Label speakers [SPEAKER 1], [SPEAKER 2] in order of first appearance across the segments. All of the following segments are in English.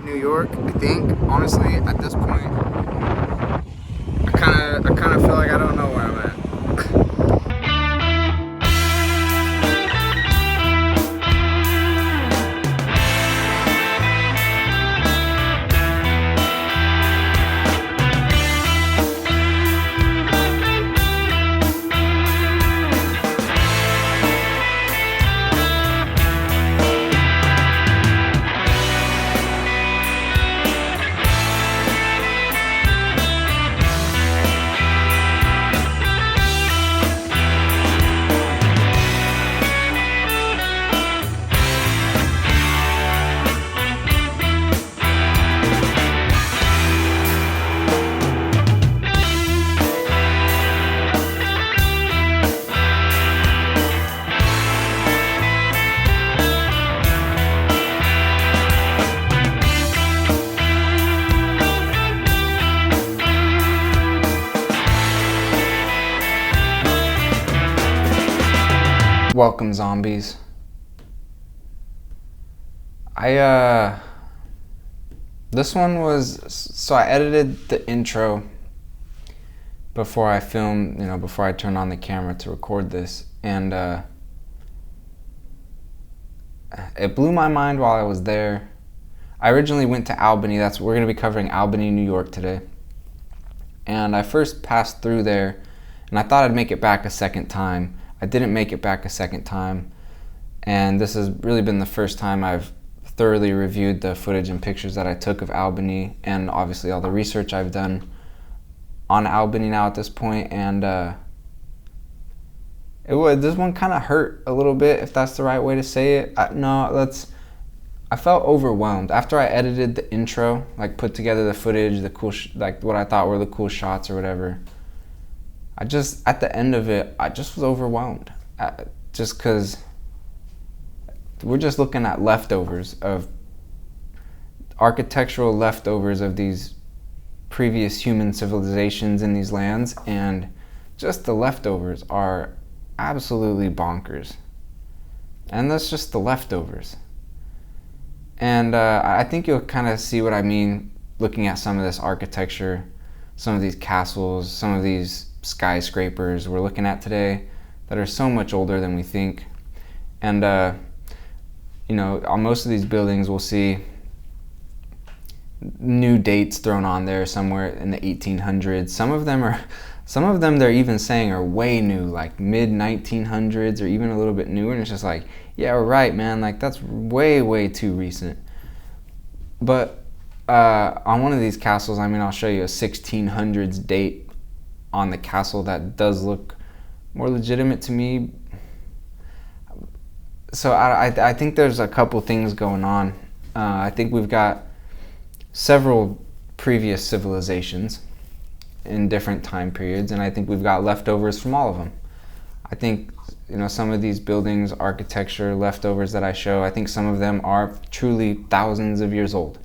[SPEAKER 1] New York. I think, honestly, at this point, I kind of feel like I don't know where I'm at. Welcome, zombies. This one was, so I edited the intro before I filmed, before I turned on the camera to record this, and it blew my mind while I was there. I originally went to Albany. We're going to be covering Albany, New York today. And I first passed through there, and I thought I'd make it back a second time. I didn't make it back a second time, and this has really been the first time I've thoroughly reviewed the footage and pictures that I took of Albany, and obviously all the research I've done on Albany now at this point. And this one kind of hurt a little bit, if that's the right way to say it. I felt overwhelmed after I edited the intro, like put together the footage, the cool like what I thought were the cool shots or whatever. At the end of it, I just was overwhelmed, just because we're just looking at leftovers of architectural leftovers of these previous human civilizations in these lands, and just the leftovers are absolutely bonkers. And that's just the leftovers. And I think you'll kind of see what I mean looking at some of this architecture, some of these castles, some of these skyscrapers we're looking at today that are so much older than we think. And on most of these buildings we'll see new dates thrown on there somewhere in the 1800s. Some of them they're even saying are way new, like mid 1900s or even a little bit newer, and it's just like, yeah, right, man, like that's way too recent. But on one of these castles, I'll show you a 1600s date on the castle that does look more legitimate to me. So I think there's a couple things going on. I think we've got several previous civilizations in different time periods, and I think we've got leftovers from all of them. I think some of these buildings, architecture, leftovers that I show, I think some of them are truly thousands of years old.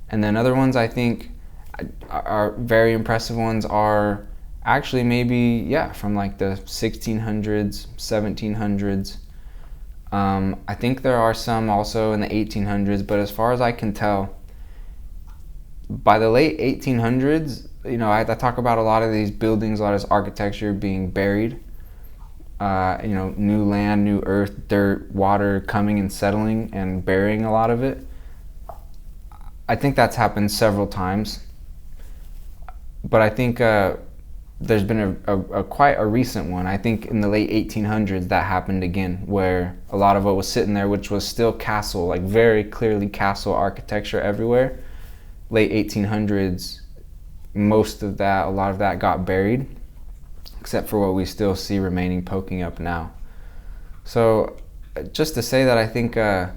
[SPEAKER 1] And then other ones I think are very impressive ones are actually maybe, from like the 1600s, 1700s. I think there are some also in the 1800s, but as far as I can tell, by the late 1800s, I talk about a lot of these buildings, a lot of this architecture being buried. New land, new earth, dirt, water coming and settling and burying a lot of it. I think that's happened several times. But I think there's been a quite a recent one. I think in the late 1800s that happened again, where a lot of what was sitting there, which was still castle, like very clearly castle architecture everywhere. Late 1800s, a lot of that got buried, except for what we still see remaining poking up now. So just to say that I think, I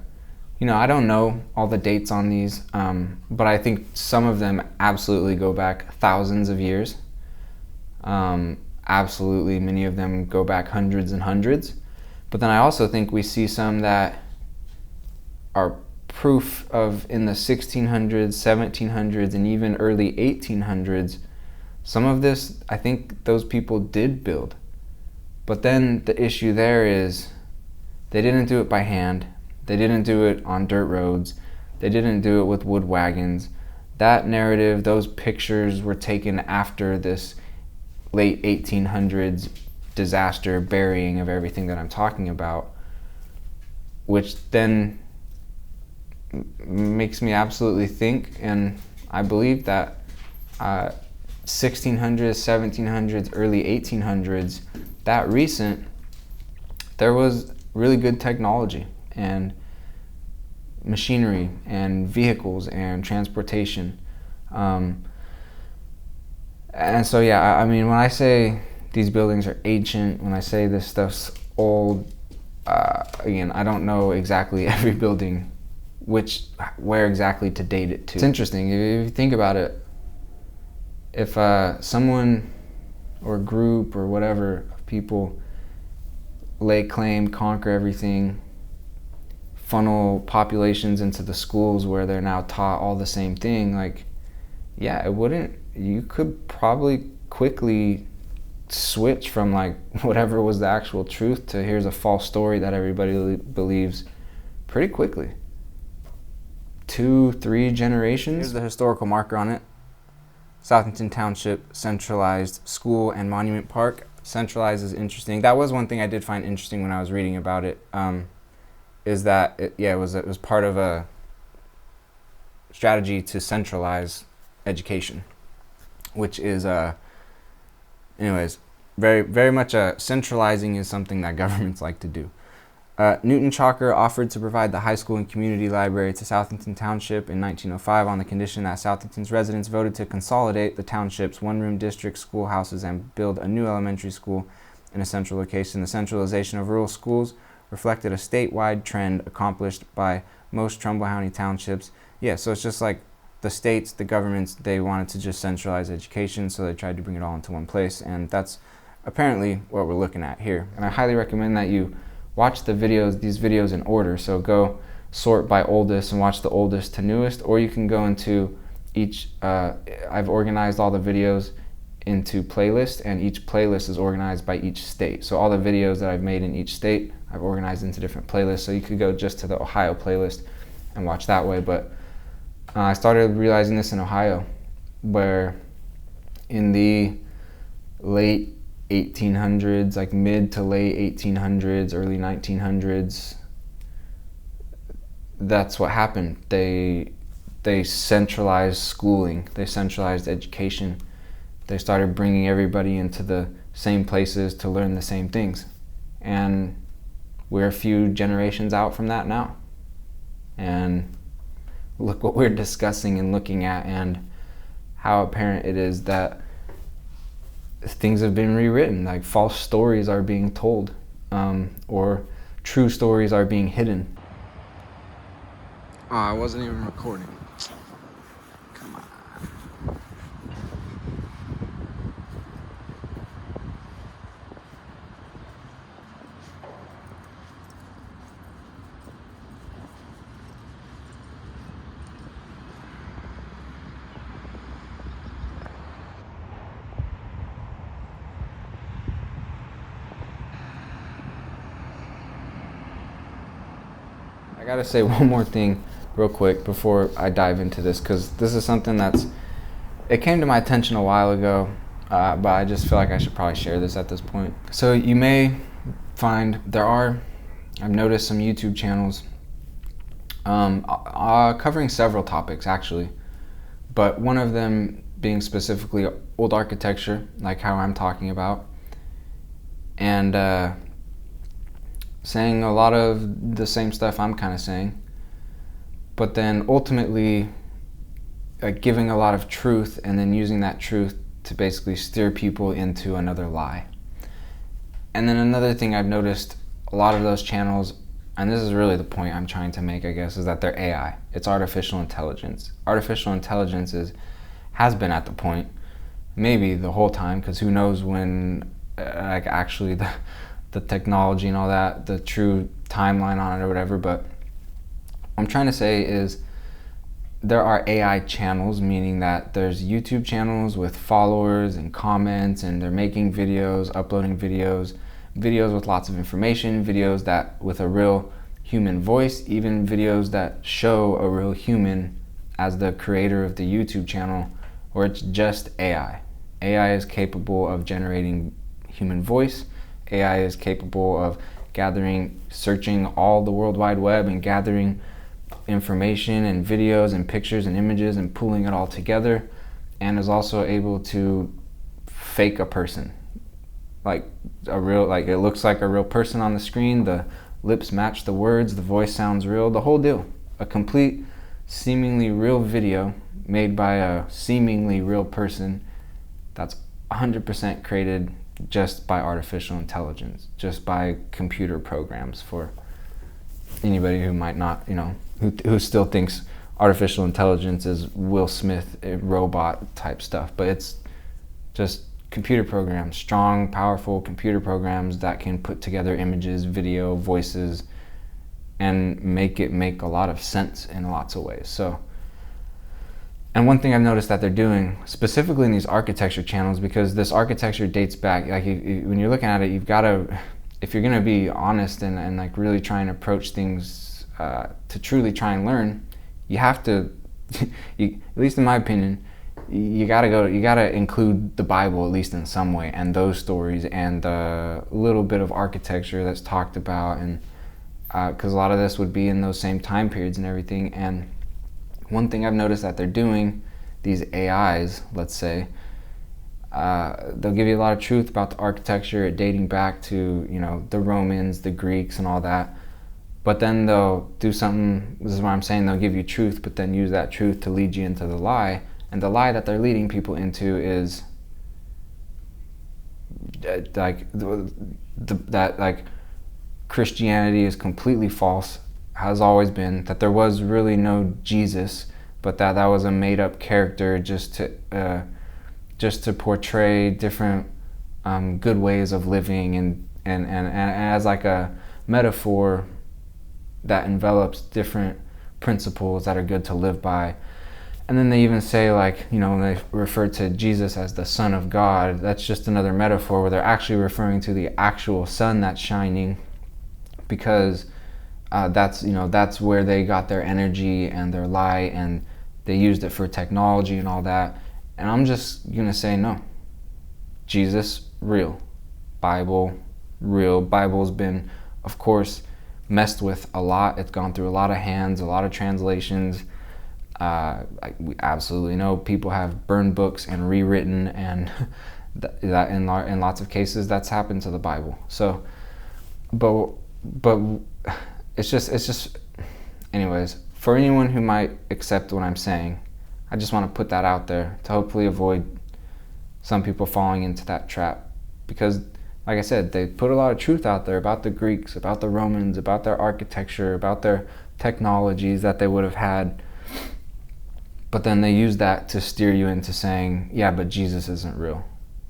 [SPEAKER 1] don't know all the dates on these, but I think some of them absolutely go back thousands of years. Absolutely, many of them go back hundreds and hundreds. But then I also think we see some that are proof of in the 1600s, 1700s, and even early 1800s. Some of this, I think those people did build. But then the issue there is they didn't do it by hand. They didn't do it on dirt roads. They didn't do it with wood wagons. That narrative, those pictures were taken after this late 1800s disaster burying of everything that I'm talking about, which then makes me absolutely think, and I believe that 1600s, 1700s, early 1800s, that recent, there was really good technology and machinery and vehicles and transportation. And so, yeah, I mean, when I say these buildings are ancient, when I say this stuff's old, again, I don't know exactly every building, where exactly to date it to. It's interesting, if you think about it, if someone or group or whatever of people lay claim, conquer everything, funnel populations into the schools where they're now taught all the same thing, like, yeah, you could probably quickly switch from like whatever was the actual truth to here's a false story that everybody believes pretty quickly. 2-3 generations. Here's the historical marker on it. Southington Township Centralized School and Monument Park. Centralized is interesting. That was one thing I did find interesting when I was reading about it, is that it was part of a strategy to centralize education, which is anyways, very, very much centralizing is something that governments like to do. Newton Chalker offered to provide the high school and community library to Southington Township in 1905 on the condition that Southington's residents voted to consolidate the township's one-room district schoolhouses and build a new elementary school in a central location. The centralization of rural schools reflected a statewide trend accomplished by most Trumbull County townships. Yeah, so it's just like the states, the governments, they wanted to just centralize education, so they tried to bring it all into one place, and that's apparently what we're looking at here. And I highly recommend that you watch these videos in order. So go sort by oldest and watch the oldest to newest, or you can go into each, I've organized all the videos into playlists, and each playlist is organized by each state. So all the videos that I've made in each state, I've organized into different playlists. So you could go just to the Ohio playlist and watch that way. But I started realizing this in Ohio, where in the late 1800s, like mid to late 1800s, early 1900s, that's what happened. They centralized schooling, they centralized education. They started bringing everybody into the same places to learn the same things. And we're a few generations out from that now. And look what we're discussing and looking at, and how apparent it is that things have been rewritten, like false stories are being told, or true stories are being hidden. Oh, I wasn't even recording. Come on. I gotta say one more thing real quick before I dive into this, because this is something it came to my attention a while ago, but I just feel like I should probably share this at this point. So you may find I've noticed some YouTube channels covering several topics actually, but one of them being specifically old architecture, like how I'm talking about, and saying a lot of the same stuff I'm kind of saying, but then ultimately giving a lot of truth, and then using that truth to basically steer people into another lie. And then another thing I've noticed, a lot of those channels, and this is really the point I'm trying to make, I guess, is that they're AI. It's artificial intelligence. Artificial intelligence has been at the point, maybe the whole time, because who knows when actually the technology and all that, the true timeline on it or whatever. But what I'm trying to say is there are AI channels, meaning that there's YouTube channels with followers and comments, and they're making videos, uploading videos with lots of information, videos that with a real human voice, even videos that show a real human as the creator of the YouTube channel, or it's just AI. AI is capable of generating human voice. AI is capable of searching all the World Wide Web and gathering information and videos and pictures and images and pulling it all together, and is also able to fake a person. Like it looks like a real person on the screen, the lips match the words, the voice sounds real, the whole deal. A complete, seemingly real video made by a seemingly real person that's 100% created just by artificial intelligence, just by computer programs, for anybody who might not, who still thinks artificial intelligence is Will Smith robot type stuff. But it's just computer programs, strong, powerful computer programs that can put together images, video, voices, and make a lot of sense in lots of ways. So, and one thing I've noticed that they're doing, specifically in these architecture channels, because this architecture dates back, like when you're looking at it, you've got to, if you're going to be honest and like really try and approach things to truly try and learn, you have to, at least in my opinion, you gotta include the Bible at least in some way, and those stories, and a little bit of architecture that's talked about, and because a lot of this would be in those same time periods and everything. And one thing I've noticed that they're doing, these AIs, let's say, they'll give you a lot of truth about the architecture dating back to, the Romans, the Greeks, and all that. But then they'll do something, this is what I'm saying, they'll give you truth, but then use that truth to lead you into the lie. And the lie that they're leading people into is that Christianity is completely false, has always been, that there was really no Jesus, but that was a made-up character just to portray different good ways of living, and as like a metaphor that envelops different principles that are good to live by. And then they even say, when they refer to Jesus as the Son of God, that's just another metaphor where they're actually referring to the actual sun that's shining, because that's where they got their energy and their light, and they used it for technology and all that. And I'm just gonna say no. Jesus, real. Bible, real. Bible's been, of course, messed with a lot. It's gone through a lot of hands, a lot of translations. We absolutely know people have burned books and rewritten, and that in lots of cases that's happened to the Bible. So, but it's just anyways, for anyone who might accept what I'm saying, I just want to put that out there to hopefully avoid some people falling into that trap, because like I said, they put a lot of truth out there about the Greeks, about the Romans, about their architecture, about their technologies that they would have had. But then they use that to steer you into saying, yeah, but Jesus isn't real.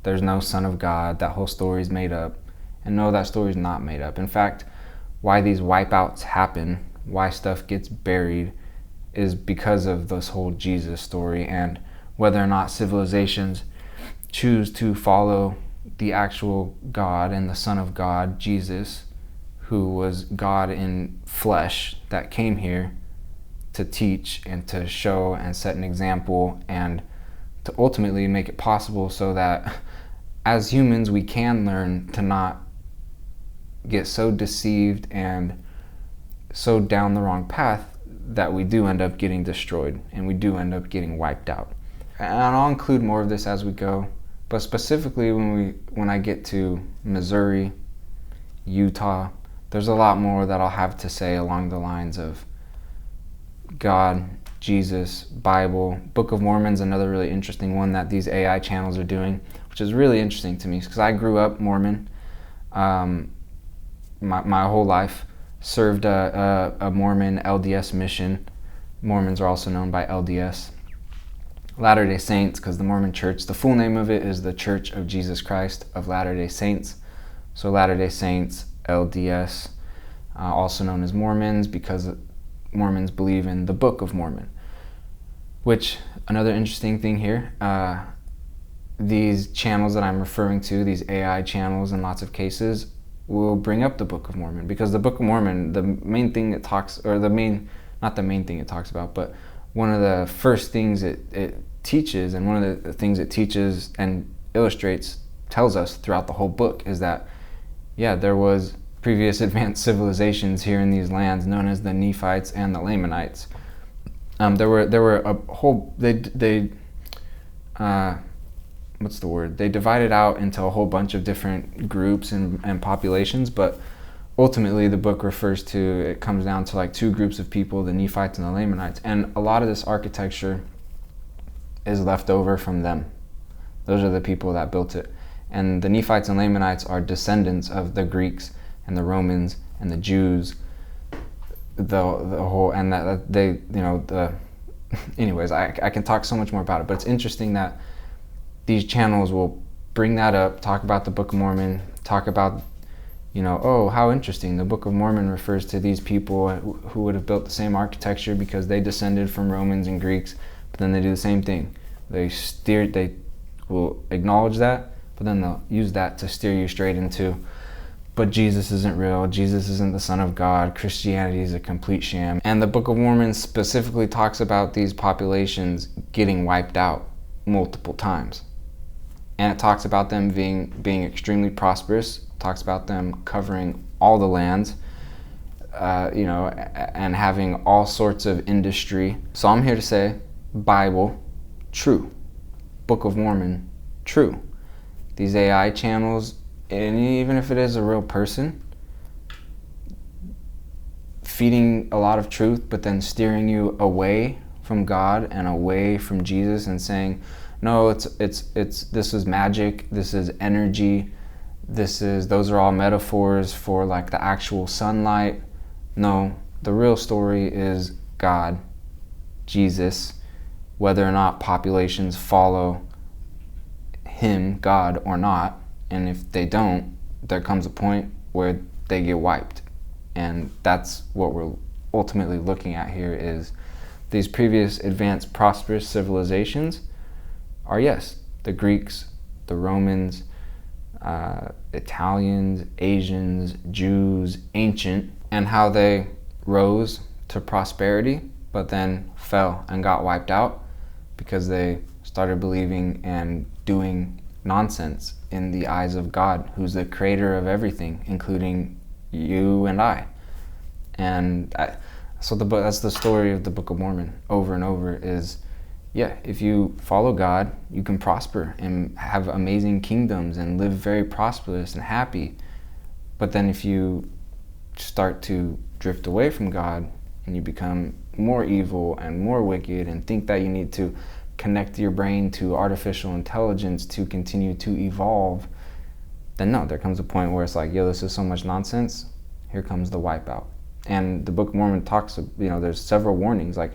[SPEAKER 1] There's no Son of God. That whole story's made up. And no, that story's not made up. In fact, why these wipeouts happen, why stuff gets buried, is because of this whole Jesus story, and whether or not civilizations choose to follow the actual God and the Son of God, Jesus, who was God in flesh that came here to teach and to show and set an example, and to ultimately make it possible so that as humans we can learn to not get so deceived and so down the wrong path that we do end up getting destroyed and we do end up getting wiped out. And I'll include more of this as we go, but specifically when I get to Missouri, Utah, there's a lot more that I'll have to say along the lines of God, Jesus, Bible. Book of Mormon's another really interesting one that these AI channels are doing, which is really interesting to me because I grew up Mormon my whole life, served a Mormon LDS mission. Mormons are also known by LDS. Latter-day Saints, because the Mormon Church, the full name of it is the Church of Jesus Christ of Latter-day Saints. So Latter-day Saints, LDS, also known as Mormons, because Mormons believe in the Book of Mormon. Which, another interesting thing here, these channels that I'm referring to, these AI channels in lots of cases, will bring up the Book of Mormon, because the Book of Mormon, the main thing it talks, or not the main thing it talks about, but one of the first things it teaches, and one of the things it teaches and illustrates, tells us throughout the whole book, is that, yeah, there was previous advanced civilizations here in these lands known as the Nephites and the Lamanites. There were a whole, what's the word? They divided out into a whole bunch of different groups and populations, but ultimately the book refers to, it comes down to like two groups of people, the Nephites and the Lamanites. And a lot of this architecture is left over from them. Those are the people that built it. And the Nephites and Lamanites are descendants of the Greeks and the Romans and the Jews, the whole, and that they, anyways, I can talk so much more about it, but it's interesting that these channels will bring that up, talk about the Book of Mormon, talk about, oh, how interesting, the Book of Mormon refers to these people who would have built the same architecture because they descended from Romans and Greeks, but then they do the same thing. They will acknowledge that, but then they'll use that to steer you straight into, but Jesus isn't real, Jesus isn't the Son of God, Christianity is a complete sham. And the Book of Mormon specifically talks about these populations getting wiped out multiple times. And it talks about them being extremely prosperous, talks about them covering all the lands, and having all sorts of industry. So I'm here to say, Bible, true. Book of Mormon, true. These AI channels, and even if it is a real person, feeding a lot of truth, but then steering you away from God and away from Jesus and saying, no, this is magic, this is energy, those are all metaphors for like the actual sunlight. No, the real story is God, Jesus, whether or not populations follow him, God, or not. And if they don't, there comes a point where they get wiped. And that's what we're ultimately looking at here, is these previous advanced prosperous civilizations are, yes, the Greeks, the Romans, Italians, Asians, Jews, ancient, and how they rose to prosperity, but then fell and got wiped out because they started believing and doing nonsense in the eyes of God, who's the creator of everything, including you and I. And so that's the story of the Book of Mormon over and over is, yeah, if you follow God, you can prosper and have amazing kingdoms and live very prosperous and happy. But then if you start to drift away from God and you become more evil and more wicked and think that you need to connect your brain to artificial intelligence to continue to evolve, then no, there comes a point where it's like, yo, this is so much nonsense, here comes the wipeout. And the Book of Mormon talks, there's several warnings, like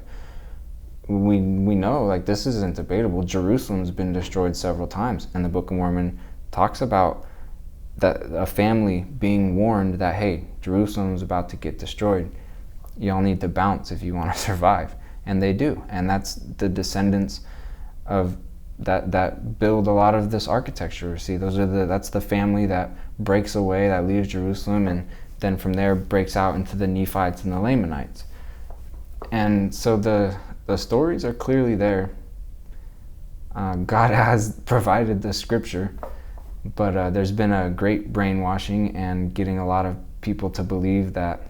[SPEAKER 1] we know, like, this isn't debatable, Jerusalem's been destroyed several times, and the Book of Mormon talks about that a family being warned that, hey, Jerusalem's about to get destroyed, y'all need to bounce if you want to survive. And they do, and that's the descendants of that build a lot of this architecture. See, that's the family that breaks away, that leaves Jerusalem, and then from there breaks out into the Nephites and the Lamanites. And so the stories are clearly there. God has provided the scripture, but there's been a great brainwashing and getting a lot of people to believe that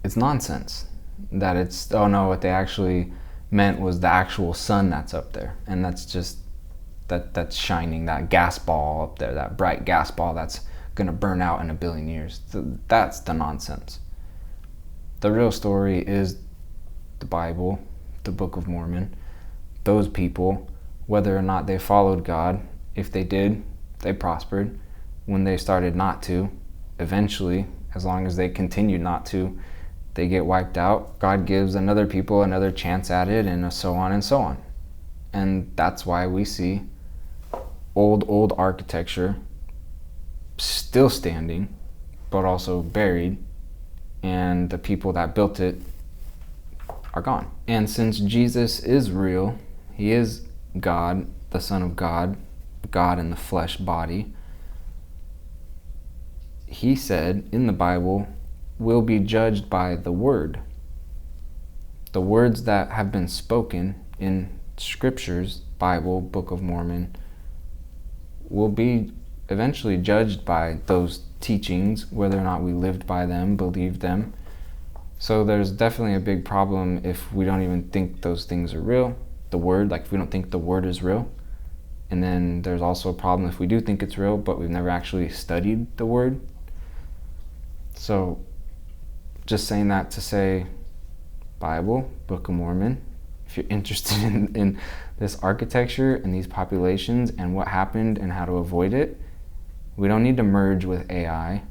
[SPEAKER 1] it's nonsense. That it's, oh no, what they actually meant was the actual sun that's up there, and that's just that's shining, that gas ball up there, that bright gas ball that's gonna burn out in 1 billion years. That's the nonsense. The real story is the Bible, the Book of Mormon. Those people, whether or not they followed God, if they did, they prospered. When they started not to, eventually, as long as they continued not to, they get wiped out. God gives another people another chance at it, and so on and so on. And that's why we see old architecture still standing, but also buried, and the people that built it are gone. And since Jesus is real, he is God, the Son of God, God in the flesh body, he said in the Bible, will be judged by the word. The words that have been spoken in scriptures, Bible, Book of Mormon, will be eventually judged by those teachings, whether or not we lived by them, believed them. So there's definitely a big problem if we don't even think those things are real. The word, like if we don't think the word is real. And then there's also a problem if we do think it's real, but we've never actually studied the word. So just saying that to say, Bible, Book of Mormon, if you're interested in this architecture and these populations and what happened and how to avoid it, we don't need to merge with AI.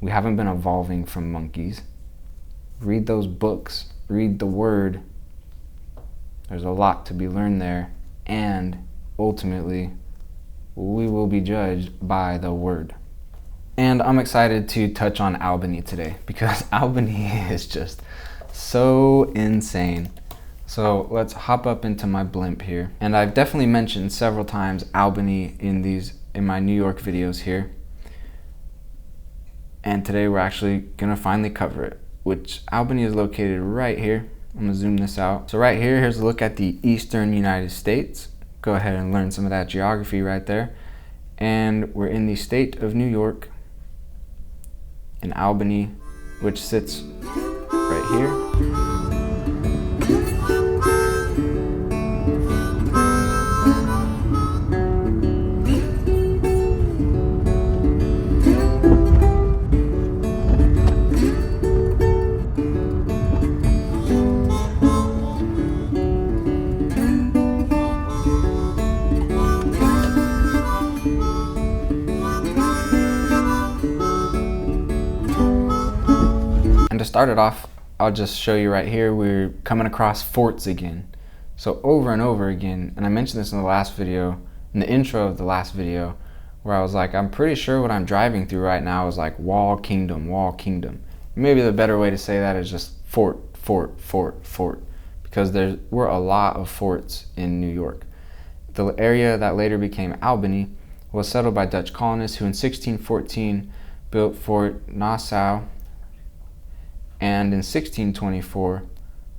[SPEAKER 1] We haven't been evolving from monkeys. Read those books, read the word. There's a lot to be learned there, and ultimately, we will be judged by the word. And I'm excited to touch on Albany today because Albany is just so insane. So let's hop up into my blimp here. And I've definitely mentioned several times Albany in my New York videos here. And today we're actually gonna finally cover it, which Albany is located right here. I'm gonna zoom this out. So right here, here's a look at the eastern United States. Go ahead and learn some of that geography right there. And we're in the state of New York, in Albany, which sits right here. And to start it off, I'll just show you right here, we're coming across forts again. So over and over again, and I mentioned this in the last video, in the intro of the last video, where I was like, I'm pretty sure what I'm driving through right now is like wall kingdom, wall kingdom. Maybe the better way to say that is just fort, fort, fort, fort, because there were a lot of forts in New York. The area that later became Albany was settled by Dutch colonists who in 1614 built Fort Nassau, and in 1624,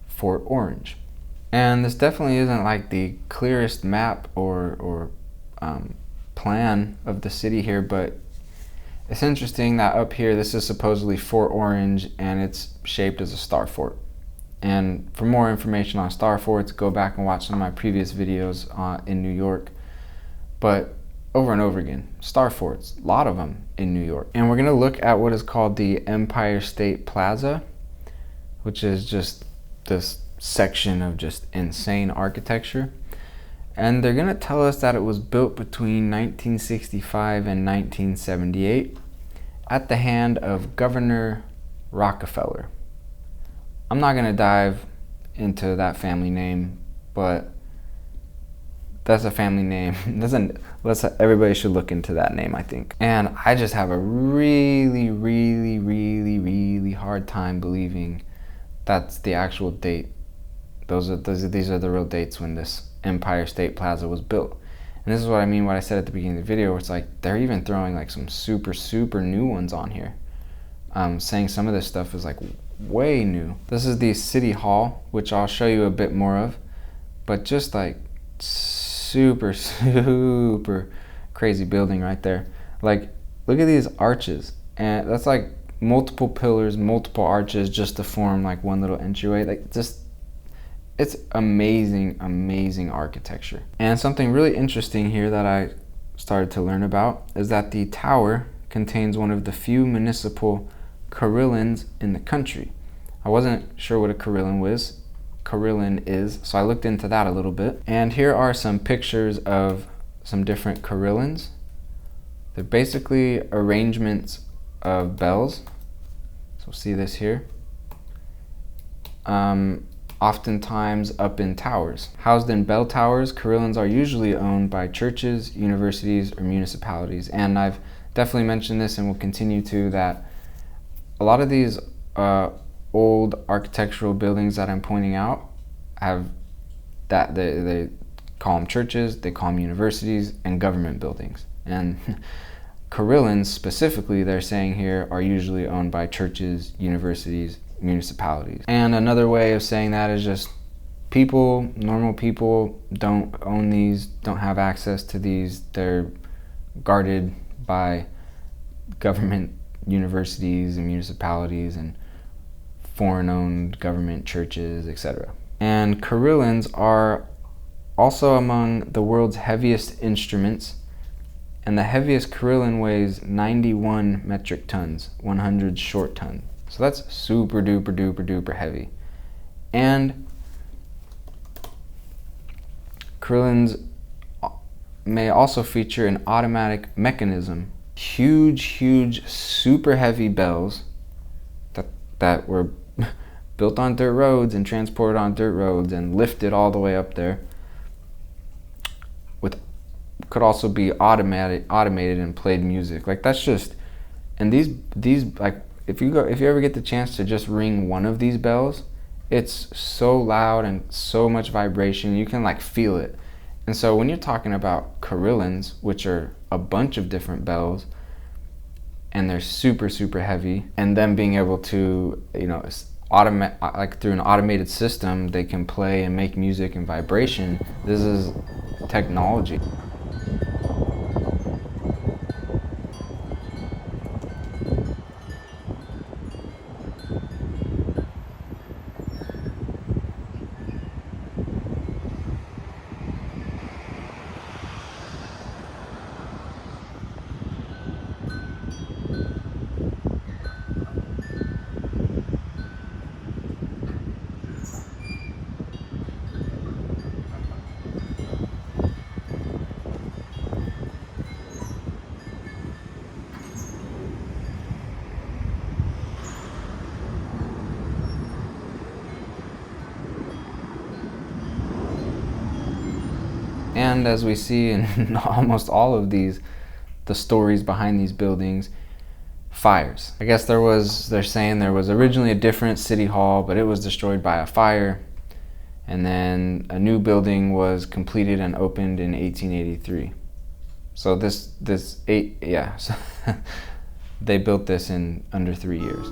[SPEAKER 1] Fort Orange. And this definitely isn't like the clearest map or plan of the city here, but it's interesting that up here, this is supposedly Fort Orange, and it's shaped as a star fort. And for more information on star forts, go back and watch some of my previous videos in New York. But over and over again, star forts, a lot of them in New York. And we're gonna look at what is called the Empire State Plaza, which is just this section of just insane architecture. And they're gonna tell us that it was built between 1965 and 1978 at the hand of Governor Rockefeller. I'm not gonna dive into that family name, but that's a family name. Everybody should look into that name, I think. And I just have a really, really, really, really hard time believing that's the actual date. These are the real dates when this Empire State Plaza was built. And this is what I mean, what I said at the beginning of the video, where it's like they're even throwing like some super, super new ones on here. Saying some of this stuff is like way new. This is the City Hall, which I'll show you a bit more of, but just like super, super crazy building right there. Like, look at these arches, and that's like multiple pillars, multiple arches just to form like one little entryway. Like, just, it's amazing, amazing architecture. And something really interesting here that I started to learn about is that the tower contains one of the few municipal carillons in the country. I wasn't sure what a carillon is, so I looked into that a little bit. And here are some pictures of some different carillons. They're basically arrangements of bells. So see this here. Oftentimes up in towers. Housed in bell towers, carillons are usually owned by churches, universities, or municipalities. And I've definitely mentioned this and will continue to, that a lot of these old architectural buildings that I'm pointing out have that they call them churches, they call them universities, and government buildings. And Carillons specifically, they're saying here, are usually owned by churches, universities, municipalities. And another way of saying that is just people, normal people, don't own these, don't have access to these. They're guarded by government universities and municipalities and foreign-owned government churches, etc. And carillons are also among the world's heaviest instruments, and the heaviest carillon weighs 91 metric tons, 100 short ton. So that's super duper duper duper heavy. And carillons may also feature an automatic mechanism. Huge, super heavy bells that were built on dirt roads and transported on dirt roads and lifted all the way up there. Could also be automated and played music. Like, that's just, and these like, if you ever get the chance to just ring one of these bells, it's so loud and so much vibration, you can like feel it. And so when you're talking about carillons, which are a bunch of different bells, and they're super heavy, and them being able to, you know, like through an automated system, they can play and make music and vibration. This is technology. And as we see in almost all of these, the stories behind these buildings, fires. I guess they're saying there was originally a different city hall, but it was destroyed by a fire. And then a new building was completed and opened in 1883. So so they built this in under 3 years.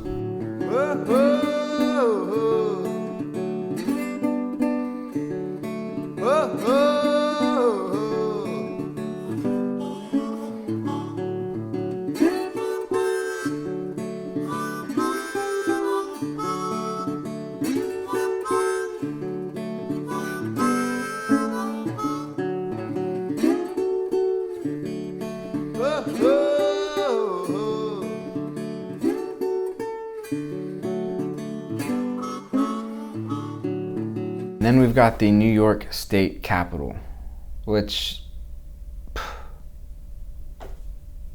[SPEAKER 1] Then we've got the New York State Capitol, which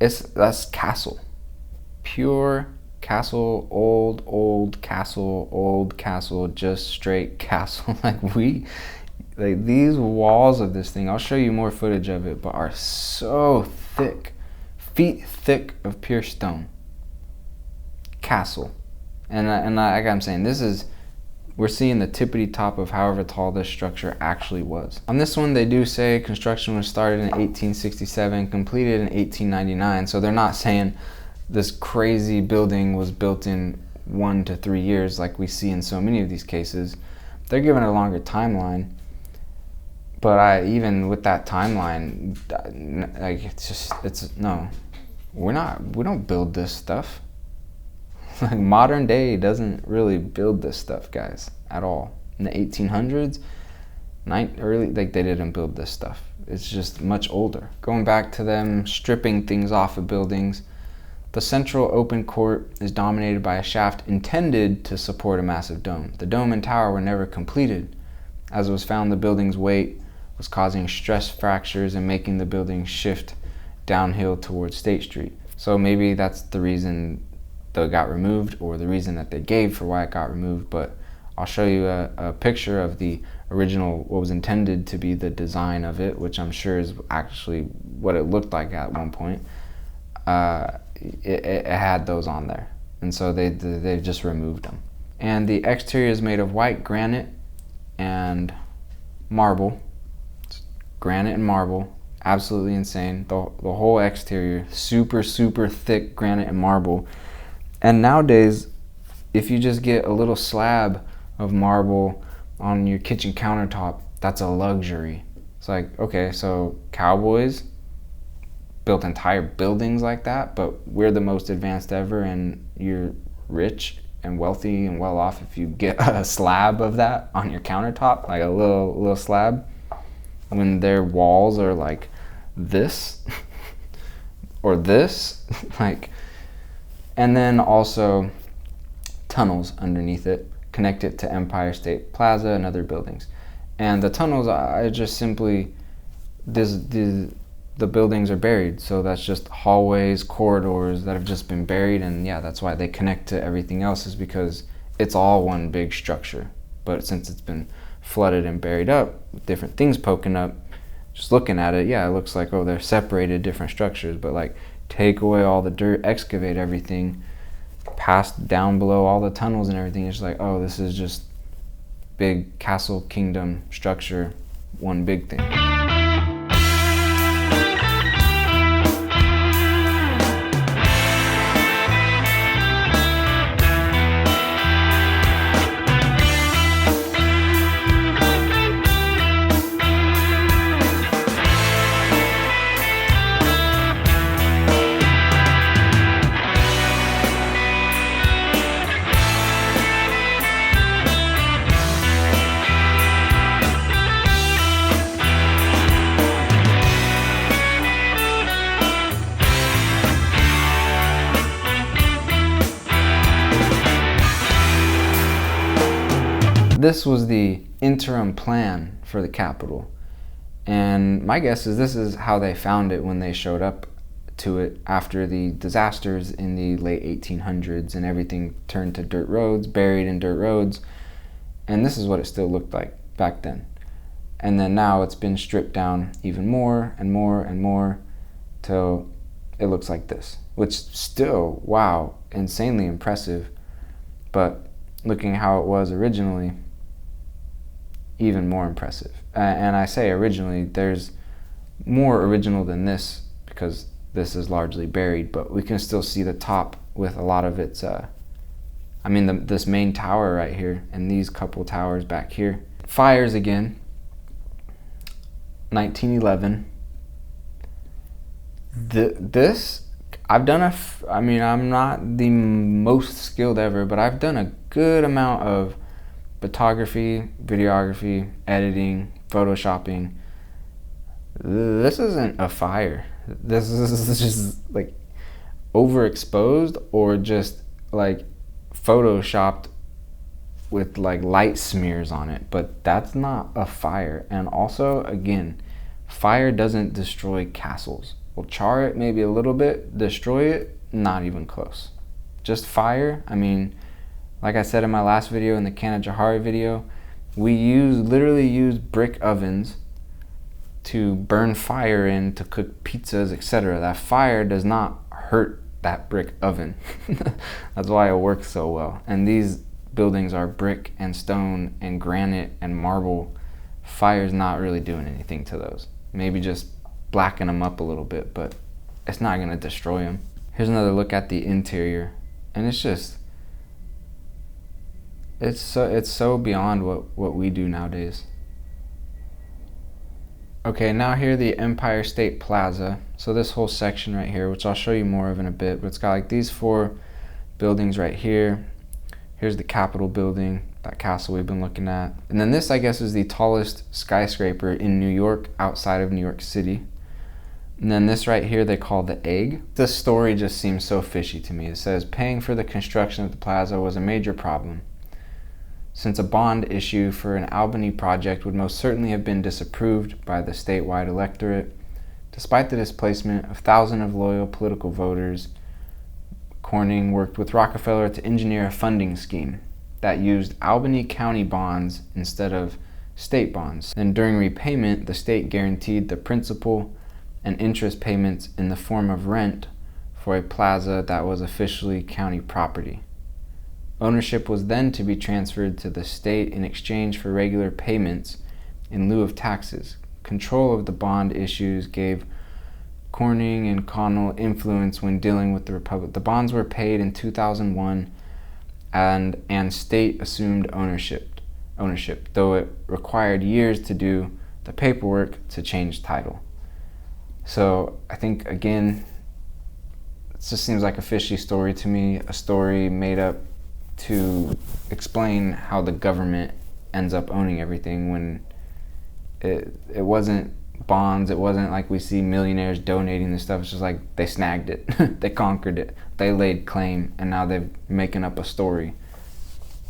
[SPEAKER 1] that's castle, pure castle, old castle, just straight castle. Like these walls of this thing, I'll show you more footage of it, but are so thick, feet thick of pure stone. Castle, and like I'm saying, we're seeing the tippity top of however tall this structure actually was. On this one, they do say construction was started in 1867, completed in 1899. So they're not saying this crazy building was built in 1 to 3 years like we see in so many of these cases. They're given a longer timeline. But even with that timeline, like no, we don't build this stuff. Like modern day doesn't really build this stuff, guys, at all. In the 1800s, they didn't build this stuff. It's just much older. Going back to them stripping things off of buildings, the central open court is dominated by a shaft intended to support a massive dome. The dome and tower were never completed. As it was found, the building's weight was causing stress fractures and making the building shift downhill towards State Street. So maybe that's the reason that it got removed, or the reason that they gave for why it got removed. But I'll show you a picture of the original, what was intended to be the design of it, which I'm sure is actually what it looked like at one point. It had those on there, and so they just removed them. And the exterior is made of white granite and marble. It's granite and marble, Absolutely insane. The whole exterior, super, super thick granite and marble. And nowadays, if you just get a little slab of marble on your kitchen countertop, that's a luxury. It's like, okay, so cowboys built entire buildings like that, but we're the most advanced ever, and you're rich and wealthy and well off if you get a slab of that on your countertop, like a little slab, when their walls are like this or this, like. And then also tunnels underneath it connect it to Empire State Plaza and other buildings. And the tunnels, I just simply, the buildings are buried, so that's just hallways, corridors that have just been buried, and yeah, that's why they connect to everything else, is because it's all one big structure. But since it's been flooded and buried up with different things poking up, just looking at it, yeah, it looks like, oh, they're separated different structures, but like, take away all the dirt, excavate everything, pass down below all the tunnels and everything, it's like, oh, this is just big castle kingdom structure, one big thing. This was the interim plan for the Capitol, and my guess is this is how they found it when they showed up to it after the disasters in the late 1800s and everything turned to dirt roads, buried in dirt roads, and this is what it still looked like back then. And then now it's been stripped down even more and more and more till it looks like this, which still, wow, insanely impressive, but looking how it was originally, even more impressive. And I say originally, there's more original than this because this is largely buried, but we can still see the top with a lot of its, this main tower right here and these couple towers back here. Fires again, 1911. This, I've done I'm not the most skilled ever, but I've done a good amount of photography, videography, editing, photoshopping. This isn't a fire. This is just like overexposed or just like photoshopped with like light smears on it, but that's not a fire. And also, again, fire doesn't destroy castles. Will char it maybe a little bit, destroy it, not even close. Just fire, like I said in my last video, in the Kanajahari video, we literally use brick ovens to burn fire in, to cook pizzas, etc. That fire does not hurt that brick oven. That's why it works so well. And these buildings are brick and stone and granite and marble. Fire's not really doing anything to those. Maybe just blacken them up a little bit, but it's not gonna destroy them. Here's another look at the interior, and it's just, it's so beyond what we do nowadays. Okay, now here the Empire State Plaza. So this whole section right here, which I'll show you more of in a bit, but it's got like these 4 buildings right here. Here's the Capitol building, that castle we've been looking at. And then this, I guess, is the tallest skyscraper in New York outside of New York City. And then this right here they call the Egg. This story just seems so fishy to me. It says, paying for the construction of the plaza was a major problem, since a bond issue for an Albany project would most certainly have been disapproved by the statewide electorate. Despite the displacement of thousands of loyal political voters, Corning worked with Rockefeller to engineer a funding scheme that used Albany County bonds instead of state bonds. And during repayment, the state guaranteed the principal and interest payments in the form of rent for a plaza that was officially county property. Ownership was then to be transferred to the state in exchange for regular payments in lieu of taxes, control of the bond issues gave Corning and Connell influence when dealing with the Republic. The bonds were paid in 2001, and state assumed ownership, though it required years to do the paperwork to change title. So I think, again, it just seems like a fishy story to me, a story made up to explain how the government ends up owning everything when it wasn't bonds. It wasn't like we see millionaires donating this stuff. It's just like they snagged it. They conquered it. They laid claim, and now they're making up a story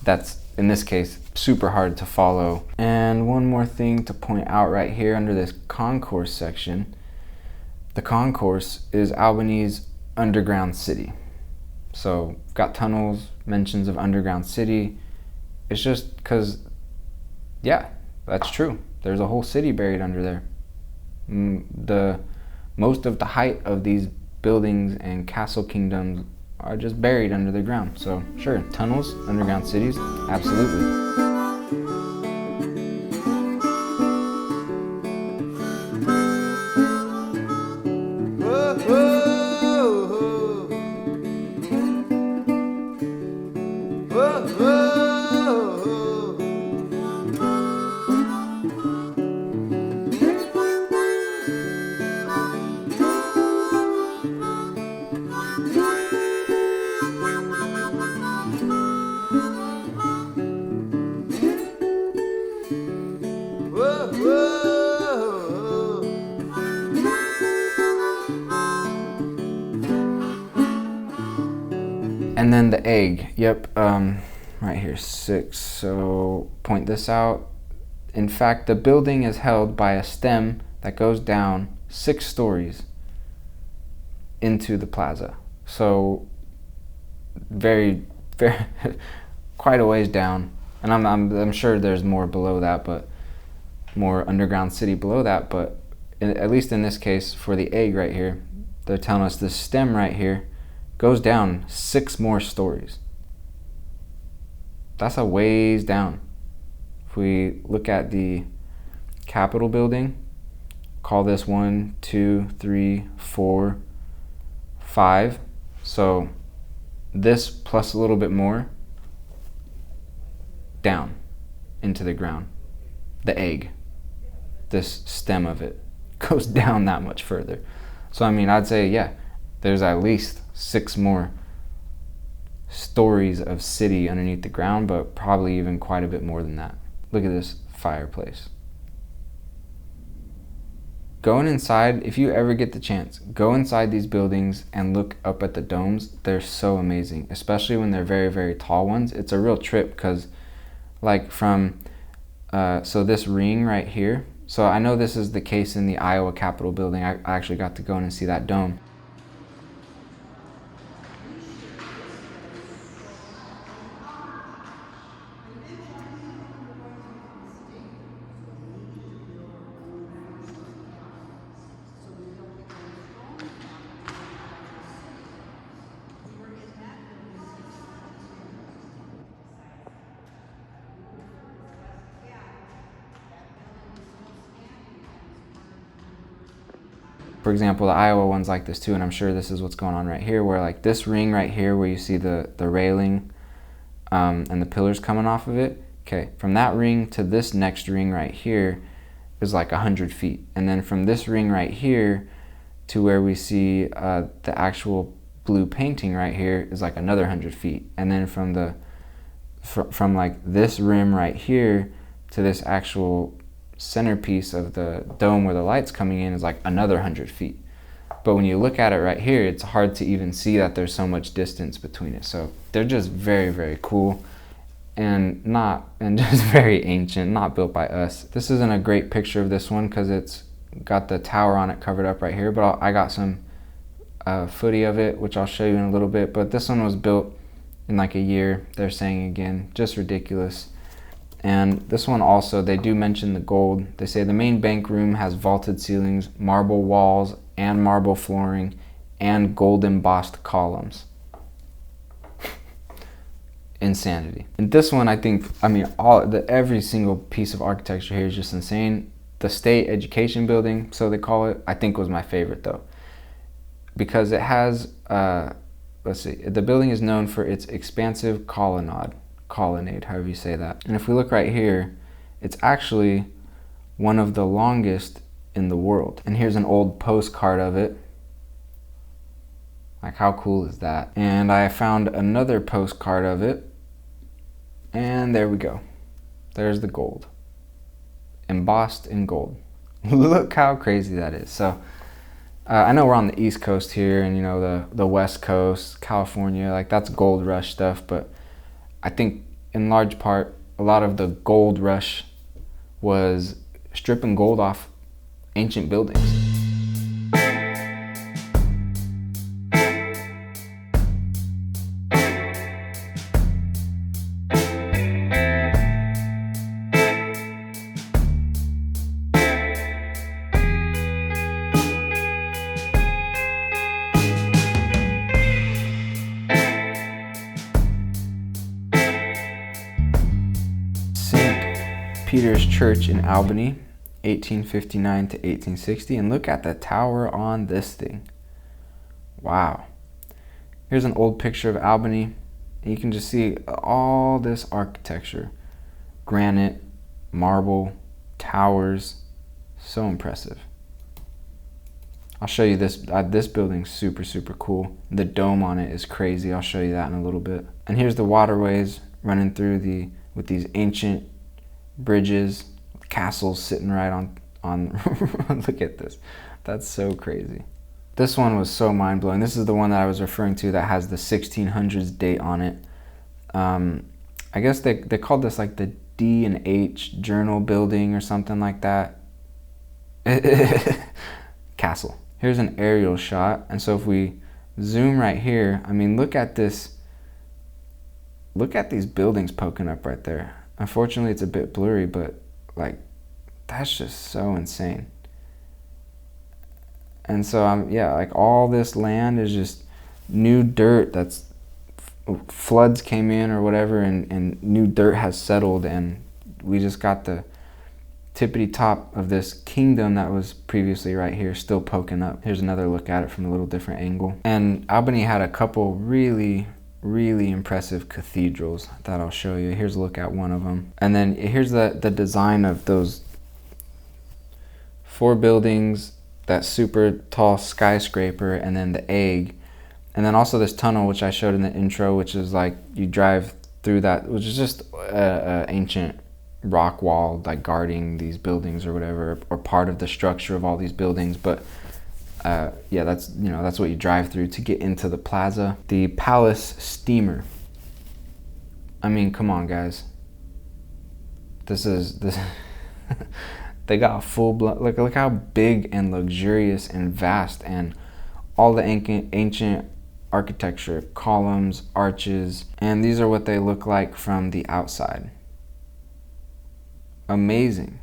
[SPEAKER 1] that's, in this case, super hard to follow. And one more thing to point out right here under this concourse section. The concourse is Albany's underground city. So we've got tunnels, mentions of underground city. It's just because, yeah, that's true. There's a whole city buried under there. Most of the height of these buildings and castle kingdoms are just buried under the ground. So sure, tunnels, underground cities, absolutely. And then the egg, yep, right here, 6. So point this out. In fact, the building is held by a stem that goes down 6 stories into the plaza. So very, very, quite a ways down. And I'm sure there's more below that, but more underground city below that. But at least in this case, for the egg right here, they're telling us this stem right here goes down 6 more stories. That's a ways down. If we look at the Capitol building, call this 1, 2, 3, 4, 5. So this plus a little bit more down into the ground. The egg, this stem of it, goes down that much further. So I mean, I'd say, yeah, there's at least 6 more stories of city underneath the ground, but probably even quite a bit more than that. Look at this fireplace. Going inside, if you ever get the chance, go inside these buildings and look up at the domes. They're so amazing, especially when they're very, very tall ones. It's a real trip because, like, from, so this ring right here, so I know this is the case in the Iowa Capitol building. I actually got to go in and see that dome. For example, the Iowa one's like this too, and I'm sure this is what's going on right here, where like this ring right here where you see the railing and the pillars coming off of it, okay, from that ring to this next ring right here is like 100 feet. And then from this ring right here to where we see the actual blue painting right here is like another 100 feet. And then from like this rim right here to this actual centerpiece of the dome where the light's coming in is like another 100 feet. But when you look at it right here, it's hard to even see that there's so much distance between it. So they're just very, very cool and just very ancient, not built by us. This isn't a great picture of this one because it's got the tower on it covered up right here, but I got some footage of it, which I'll show you in a little bit. But this one was built in like a year, they're saying again, just ridiculous. And this one also, they do mention the gold. They say the main bank room has vaulted ceilings, marble walls, and marble flooring, and gold embossed columns. Insanity. And this one, I think, I mean, every single piece of architecture here is just insane. The State Education Building, so they call it, I think was my favorite though, because it has, let's see, the building is known for its expansive colonnade, however you say that. And if we look right here, it's actually one of the longest in the world. And here's an old postcard of it. Like, how cool is that? And I found another postcard of it, and there we go. There's the gold, embossed in gold. Look how crazy that is. So I know we're on the East Coast here, and you know, the West Coast, California, like that's gold rush stuff, but I think in large part a lot of the gold rush was stripping gold off ancient buildings. Peter's Church in Albany, 1859 to 1860, and look at the tower on this thing. Wow. Here's an old picture of Albany, and you can just see all this architecture. Granite, marble, towers, so impressive. I'll show you this. This building's super, super cool. The dome on it is crazy. I'll show you that in a little bit. And here's the waterways running through with these ancient bridges, castles sitting right on look at this. That's so crazy. This one was so mind-blowing. This is the one that I was referring to that has the 1600s date on it. I guess they called this like the D&H Journal Building or something like that. Castle. Here's an aerial shot, and so if we zoom right here, I mean, look at this. Look at these buildings poking up right there. Unfortunately, it's a bit blurry, but like, that's just so insane. And so yeah, like all this land is just new dirt that's floods came in or whatever, and new dirt has settled, and we just got the tippity top of this kingdom that was previously right here still poking up. Here's another look at it from a little different angle. And Albany had a couple really impressive cathedrals that I'll show you. Here's a look at one of them. And then here's the design of those 4 buildings, that super tall skyscraper, and then the egg. And then also this tunnel, which I showed in the intro, which is like you drive through that, which is just a ancient rock wall like guarding these buildings or whatever, or part of the structure of all these buildings. But yeah, that's what you drive through to get into the plaza. The Palace Steamer. I mean, come on, guys. This they got a full-blown, look how big and luxurious and vast, and all the ancient architecture, columns, arches, and these are what they look like from the outside. Amazing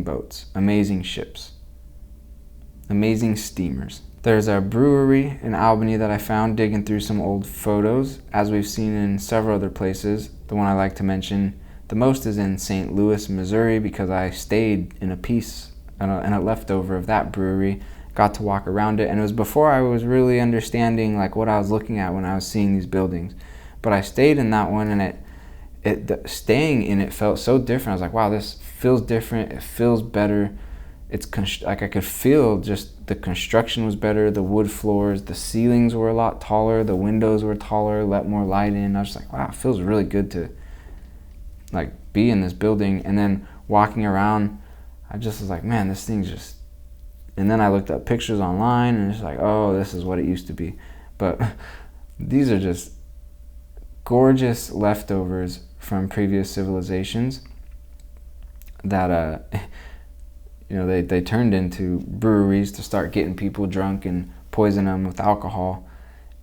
[SPEAKER 1] boats, amazing ships, amazing steamers. There's a brewery in Albany that I found digging through some old photos, as we've seen in several other places. The one I like to mention the most is in St. Louis, Missouri, because I stayed in a piece and a leftover of that brewery, got to walk around it, and it was before I was really understanding like what I was looking at when I was seeing these buildings. But I stayed in that one, and staying in it felt so different. I was like, wow, this feels different, it feels better. It's like I could feel just the construction was better, the wood floors, the ceilings were a lot taller, the windows were taller, let more light in. I was just like, wow, it feels really good to like be in this building. And then walking around, I just was like, man, this thing's just, and then I looked up pictures online, and it's like, oh, this is what it used to be. But these are just gorgeous leftovers from previous civilizations that they turned into breweries to start getting people drunk and poison them with alcohol.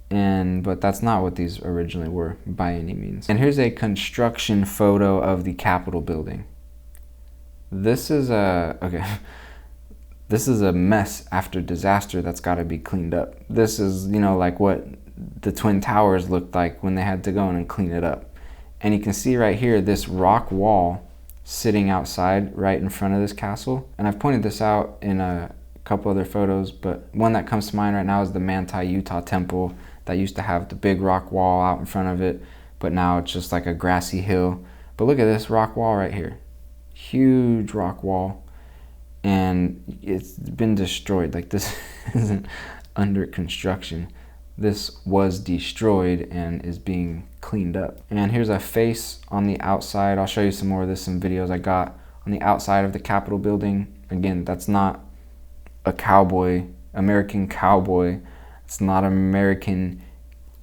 [SPEAKER 1] But that's not what these originally were by any means. And here's a construction photo of the Capitol building. This is this is a mess after disaster that's got to be cleaned up. This is, like what the Twin Towers looked like when they had to go in and clean it up. And you can see right here, this rock wall sitting outside right in front of this castle. And I've pointed this out in a couple other photos, but one that comes to mind right now is the Manti, Utah temple that used to have the big rock wall out in front of it, but now it's just like a grassy hill. But look at this rock wall right here. Huge rock wall, and it's been destroyed. Like, this isn't under construction. This was destroyed and is being cleaned up. And here's a face on the outside. I'll show you some more of this, some videos I got on the outside of the Capitol building. Again, that's not a cowboy, American cowboy. It's not American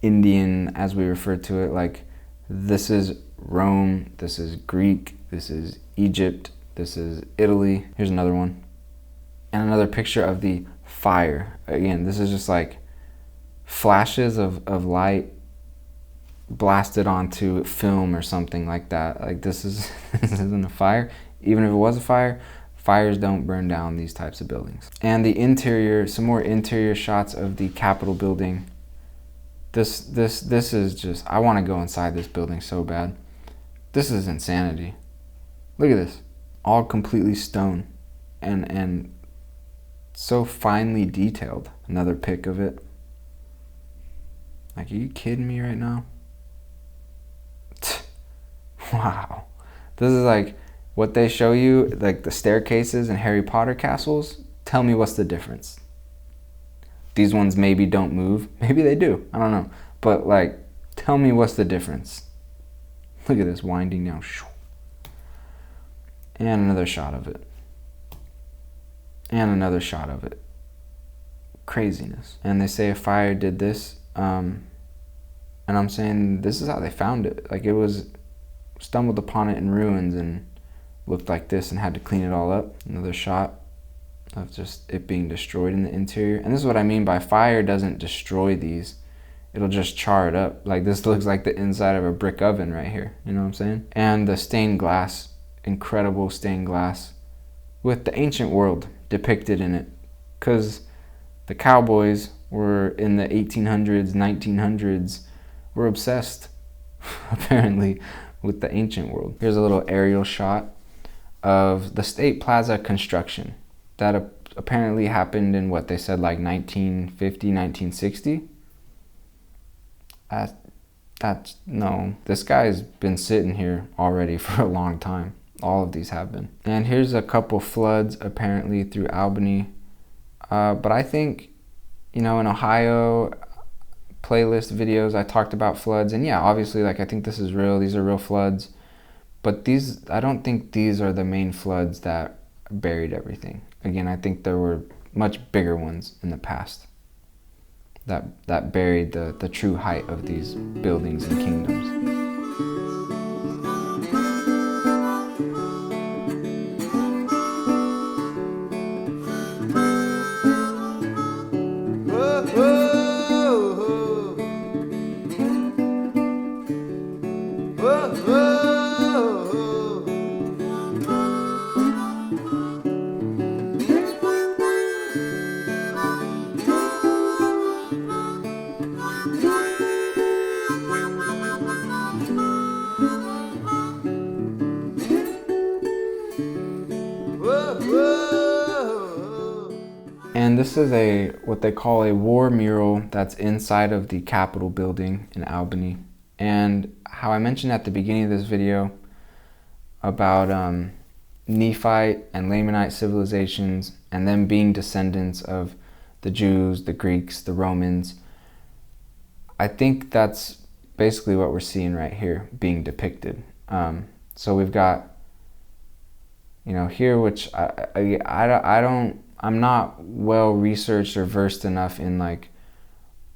[SPEAKER 1] Indian, as we refer to it. Like, this is Rome, this is Greek, this is Egypt, this is Italy. Here's another one. And another picture of the fire. Again, this is just like flashes of light blasted onto film or something like that. Like, this isn't a fire. Even if it was a fire, fires don't burn down these types of buildings. And the interior, some more interior shots of the Capitol building. This is just, I want to go inside this building so bad. This is insanity. Look at this. All completely stone and so finely detailed. Another pic of it. Like, are you kidding me right now? Wow. This is like what they show you, like the staircases in Harry Potter castles. Tell me what's the difference. These ones maybe don't move. Maybe they do. I don't know. But like, tell me what's the difference. Look at this winding down. And another shot of it. And another shot of it. Craziness. And they say a fire did this. And I'm saying this is how they found it. Like, it was stumbled upon it in ruins and looked like this and had to clean it all up. Another shot of just it being destroyed in the interior. And this is what I mean by fire doesn't destroy these. It'll just char it up. Like, this looks like the inside of a brick oven right here. You know what I'm saying? And the stained glass, incredible stained glass with the ancient world depicted in it. Because the cowboys were in the 1800s, 1900s, were obsessed, apparently, with the ancient world. Here's a little aerial shot of the State Plaza construction that apparently happened in what they said, like 1950, 1960. No, this guy's been sitting here already for a long time. All of these have been. And here's a couple floods apparently through Albany. But I think, you know, in Ohio playlist videos, I talked about floods. And yeah, obviously, like, I think this is real. These are real floods. But these, I don't think these are the main floods that buried everything. Again, I think there were much bigger ones in the past that buried the true height of these buildings and kingdoms. And this is what they call a war mural that's inside of the Capitol building in Albany. And how I mentioned at the beginning of this video about Nephite and Lamanite civilizations and them being descendants of the Jews, the Greeks, the Romans, I think that's basically what we're seeing right here being depicted. So we've got, you know, here, which I'm not well researched or versed enough in like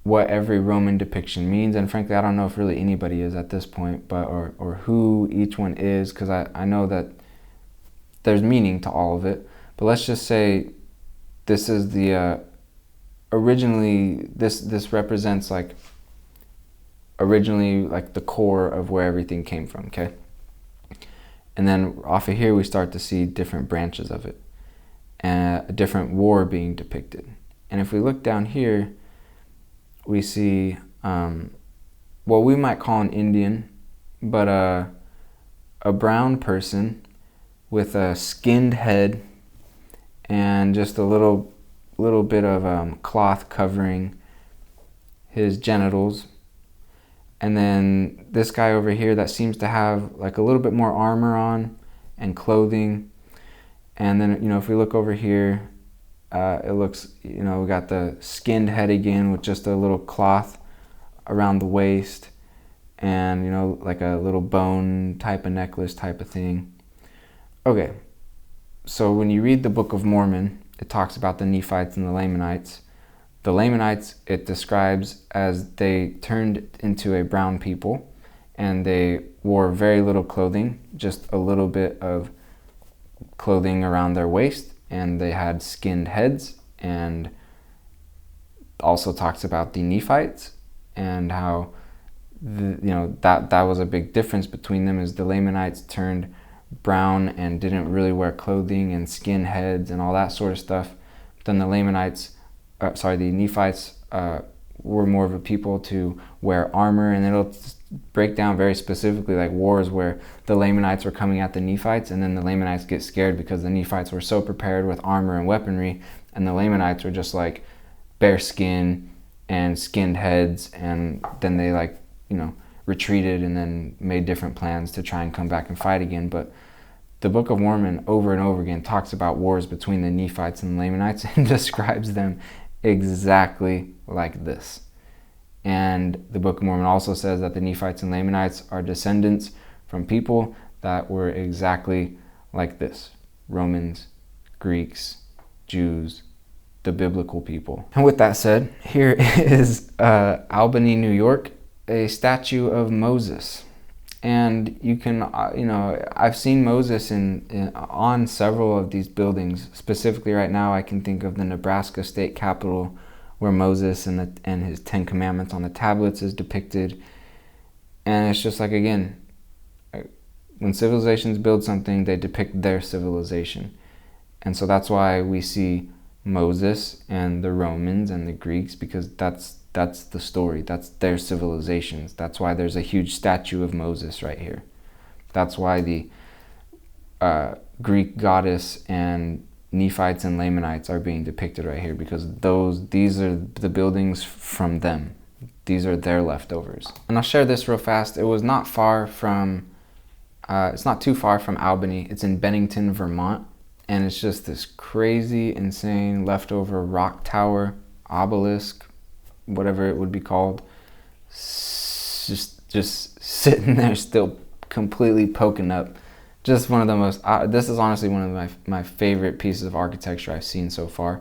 [SPEAKER 1] what every Roman depiction means, and frankly I don't know if really anybody is at this point, but or who each one is, because I know that there's meaning to all of it. But let's just say this is the originally this represents like originally like the core of where everything came from, okay? And then off of here we start to see different branches of it and a different war being depicted. And if we look down here, we see what we might call an Indian, but a brown person with a skinned head and just a little bit of cloth covering his genitals. And then this guy over here that seems to have like a little bit more armor on and clothing. And then, if we look over here, it looks, we got the skinned head again with just a little cloth around the waist and, like a little bone type of necklace type of thing. Okay, so when you read the Book of Mormon, it talks about the Nephites and the Lamanites. The Lamanites, it describes as they turned into a brown people, and they wore very little clothing, just a little bit of clothing around their waist, and they had skinned heads. And also talks about the Nephites and how that was a big difference between them, is the Lamanites turned brown and didn't really wear clothing and skin heads and all that sort of stuff. But then the Nephites were more of a people to wear armor, and it'll break down very specifically like wars where the Lamanites were coming at the Nephites, and then the Lamanites get scared because the Nephites were so prepared with armor and weaponry, and the Lamanites were just like bare skin and skinned heads, and then they retreated and then made different plans to try and come back and fight again. But the Book of Mormon over and over again talks about wars between the Nephites and the Lamanites and describes them exactly like this. And the Book of Mormon also says that the Nephites and Lamanites are descendants from people that were exactly like this: Romans, Greeks, Jews, the biblical people. And with that said, here is Albany, New York, a statue of Moses. And you can, I've seen Moses on several of these buildings. Specifically right now, I can think of the Nebraska State Capitol, where Moses and his 10 Commandments on the tablets is depicted. And it's just like, again, when civilizations build something, they depict their civilization. And so that's why we see Moses and the Romans and the Greeks, because that's the story. That's their civilizations. That's why there's a huge statue of Moses right here. That's why the Greek goddess and Nephites and Lamanites are being depicted right here, because these are the buildings from them. These are their leftovers. And I'll share this real fast. It was not far from, it's not too far from Albany. It's in Bennington, Vermont. And it's just this crazy, insane leftover rock tower, obelisk, whatever it would be called, just sitting there still completely poking up. Just one of the most, this is honestly one of my favorite pieces of architecture I've seen so far.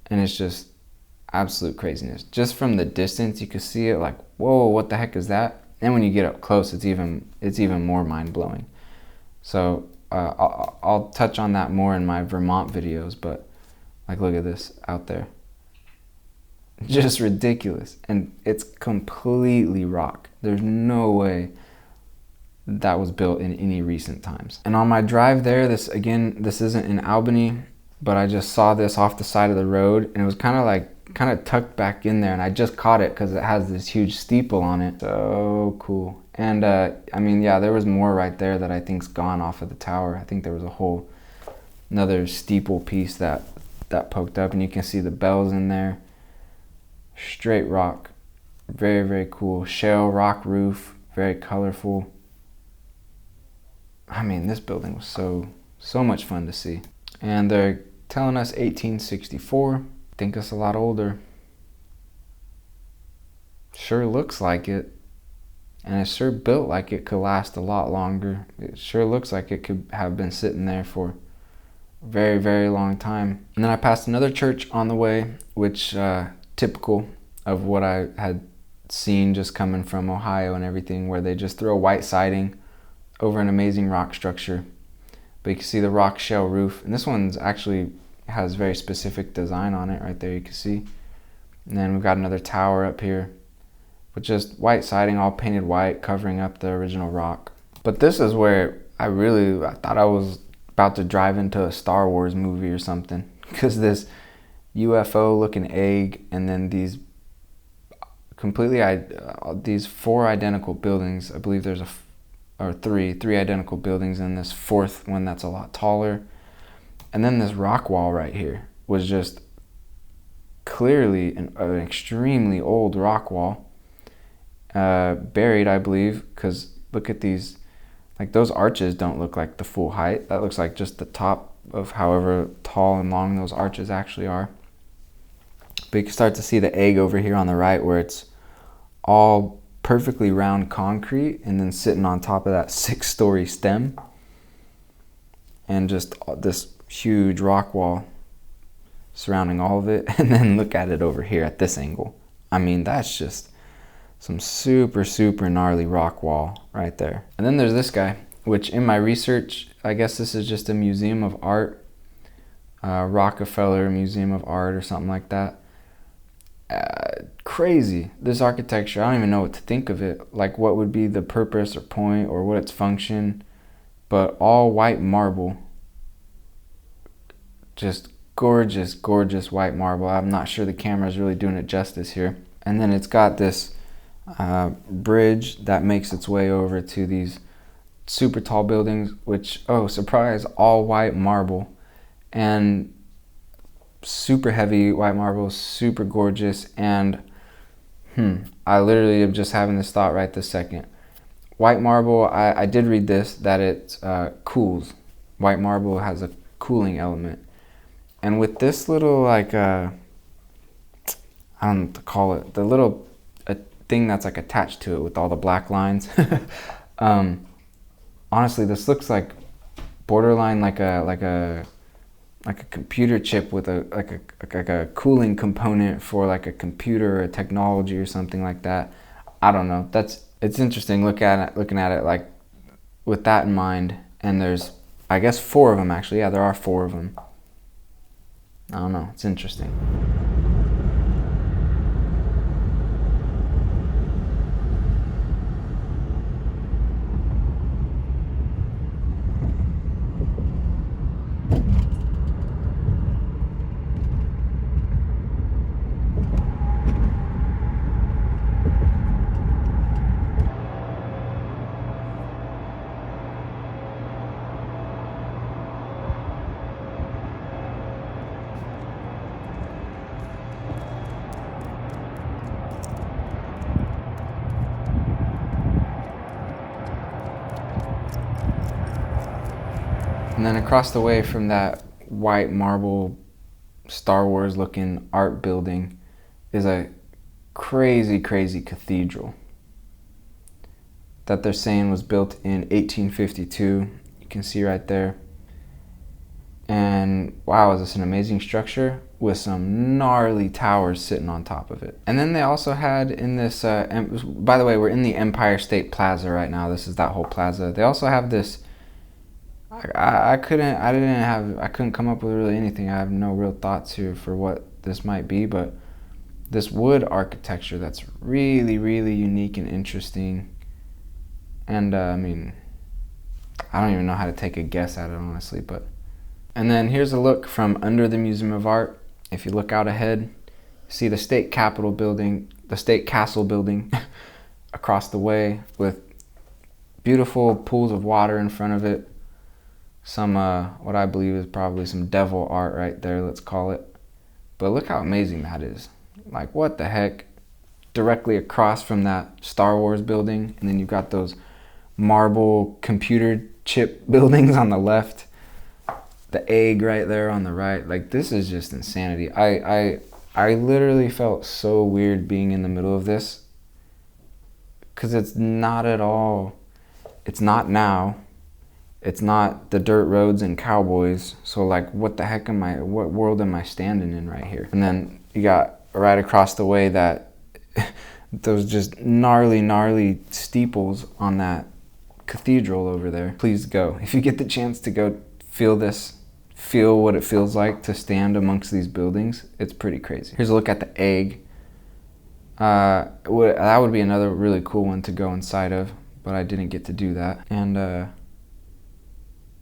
[SPEAKER 1] And it's just absolute craziness. Just from the distance, you can see it like, whoa, what the heck is that? And when you get up close, it's even more mind-blowing. So I'll touch on that more in my Vermont videos, but like, look at this out there. Just ridiculous. And it's completely rock. There's no way that was built in any recent times. And on my drive there, this isn't in Albany, but I just saw this off the side of the road, and it was kind of tucked back in there, and I just caught it because it has this huge steeple on it. So cool. And there was more right there that I think's gone off of the tower. I think there was another steeple piece that poked up, and you can see the bells in there. Straight rock. Very, very cool. Shell rock roof, very colorful. I mean, this building was so much fun to see. And they're telling us 1864. I think it's a lot older. Sure looks like it. And it's sure built like it could last a lot longer. It sure looks like it could have been sitting there for a very, very long time. And then I passed another church on the way, which typical of what I had seen just coming from Ohio and everything, where they just throw white siding over an amazing rock structure. But you can see the rock shell roof, and this one's actually has very specific design on it right there, you can see. And then we've got another tower up here with just white siding, all painted white, covering up the original rock. But this is where I thought I was about to drive into a Star Wars movie or something, because this UFO looking egg, and then these these 4 identical buildings. I believe there's or three identical buildings, and this fourth one that's a lot taller. And then this rock wall right here was just clearly an extremely old rock wall, buried, I believe, because look at these, like those arches don't look like the full height. That looks like just the top of however tall and long those arches actually are. But you can start to see the egg over here on the right, where it's all perfectly round concrete and then sitting on top of that 6-story stem, and just this huge rock wall surrounding all of it. And then look at it over here at this angle. I mean, that's just some super gnarly rock wall right there. And then there's this guy, which in my research, I guess this is just a museum of art, Rockefeller Museum of Art or something like that. Crazy, this architecture. I don't even know what to think of it, like what would be the purpose or point or what its function, but all white marble, just gorgeous white marble. I'm not sure the camera's really doing it justice here. And then it's got this bridge that makes its way over to these super tall buildings, which, oh surprise, all white marble, and super heavy white marble, super gorgeous. And I literally am just having this thought right this second. White marble, I did read this, that it cools. White marble has a cooling element. And with this little, like, I don't know what to call it, the little thing that's like attached to it with all the black lines. Honestly, this looks like borderline like a computer chip with a cooling component for like a computer or a technology or something like that. I don't know. It's interesting looking at it like with that in mind. And there's, I guess, 4 of them actually. Yeah, there are 4 of them. I don't know. It's interesting. And then across the way from that white marble Star Wars looking art building is a crazy cathedral that they're saying was built in 1852. You can see right there. And wow, is this an amazing structure with some gnarly towers sitting on top of it. And then they also had in this, by the way, we're in the Empire State Plaza right now. This is that whole plaza. They also have this, I couldn't come up with really anything. I have no real thoughts here for what this might be, but this wood architecture that's really unique and interesting. And I mean, I don't even know how to take a guess at it, honestly. But and then here's a look from under the Museum of Art. If you look out ahead, see the state capitol building, the state castle building across the way with beautiful pools of water in front of it. Some, what I believe is probably some devil art right there, let's call it. But look how amazing that is. Like, what the heck? Directly across from that Star Wars building, and then you've got those marble computer chip buildings on the left. The egg right there on the right. Like, this is just insanity. I literally felt so weird being in the middle of this, because it's not at all, it's not now. It's not the dirt roads and cowboys. So like, what the heck what world am I standing in right here? And then you got right across the way that those just gnarly steeples on that cathedral over there. Please go. If you get the chance to go feel what it feels like to stand amongst these buildings, it's pretty crazy. Here's a look at the egg. That would be another really cool one to go inside of, but I didn't get to do that. And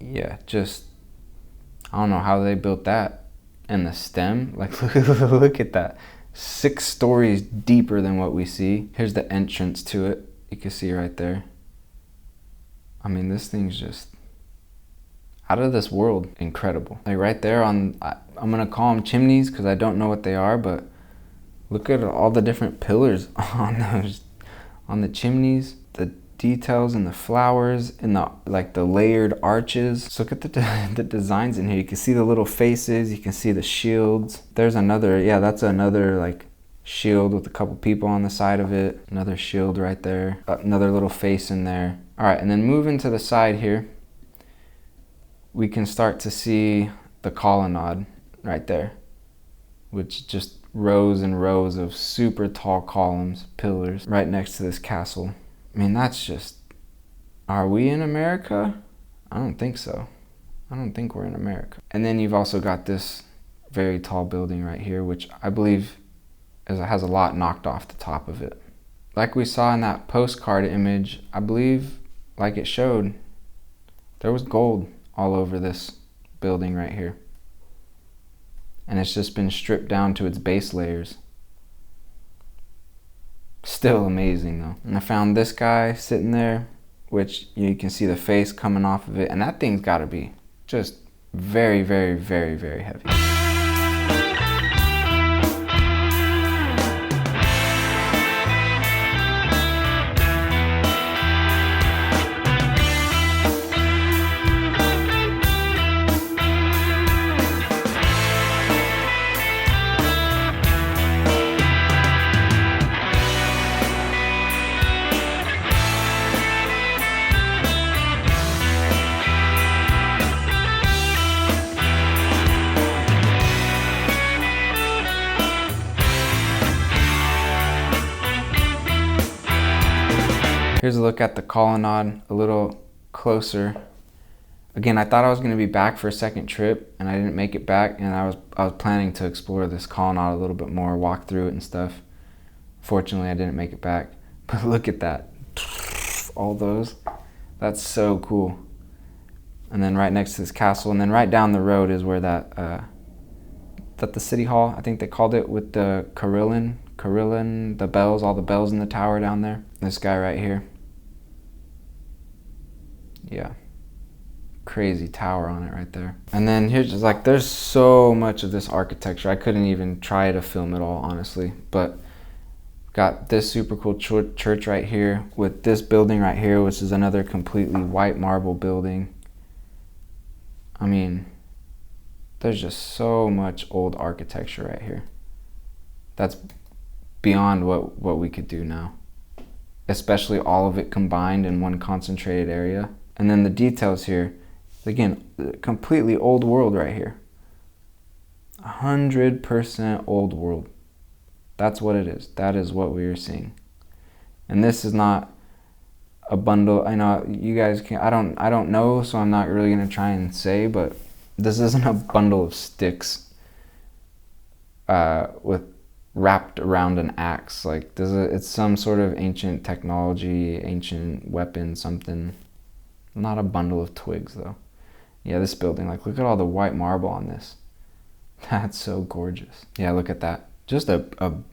[SPEAKER 1] yeah, just, I don't know how they built that. And the stem, like, look at that. 6 stories deeper than what we see. Here's the entrance to it. You can see right there. I mean, this thing's just out of this world incredible. Like right there on, I'm gonna call them chimneys because I don't know what they are, but look at all the different pillars on those, on the chimneys, the details and the flowers and the layered arches. So look at the designs in here. You can see the little faces, you can see the shields. There's another, yeah, that's another like shield with a couple people on the side of it. Another shield right there, another little face in there. All right, and then moving to the side here, we can start to see the colonnade right there, which just rows and rows of super tall columns, pillars, right next to this castle. I mean, that's just, are we in America? I don't think so. I don't think we're in America. And then you've also got this very tall building right here, which I believe has a lot knocked off the top of it. Like we saw in that postcard image, I believe, like it showed, there was gold all over this building right here. And it's just been stripped down to its base layers. Still amazing though. And I found this guy sitting there, which you can see the face coming off of it. And that thing's gotta be just very, very, very, very heavy. Here's a look at the colonnade a little closer. Again, I thought I was going to be back for a second trip, and I didn't make it back. And I was planning to explore this colonnade a little bit more, walk through it and stuff. Fortunately, I didn't make it back. But look at that, all those. That's so cool. And then right next to this castle, and then right down the road is where that the city hall, I think they called it, with the Carillon, the bells, all the bells in the tower down there. This guy right here. Yeah, crazy tower on it right there. And then here's just like, there's so much of this architecture. I couldn't even try to film it all, honestly. But got this super cool church right here with this building right here, which is another completely white marble building. I mean, there's just so much old architecture right here. That's beyond what we could do now. Especially all of it combined in one concentrated area. And then the details here, again, completely old world right here. 100% old world. That's what it is. That is what we are seeing. And this is not a bundle. I know you guys can, I don't know, so I'm not really gonna try and say, but this isn't a bundle of sticks with wrapped around an axe. Like it's some sort of ancient technology, ancient weapon, something. Not a bundle of twigs though. Yeah, this building, like look at all the white marble on this. That's so gorgeous. Yeah, look at that. Just a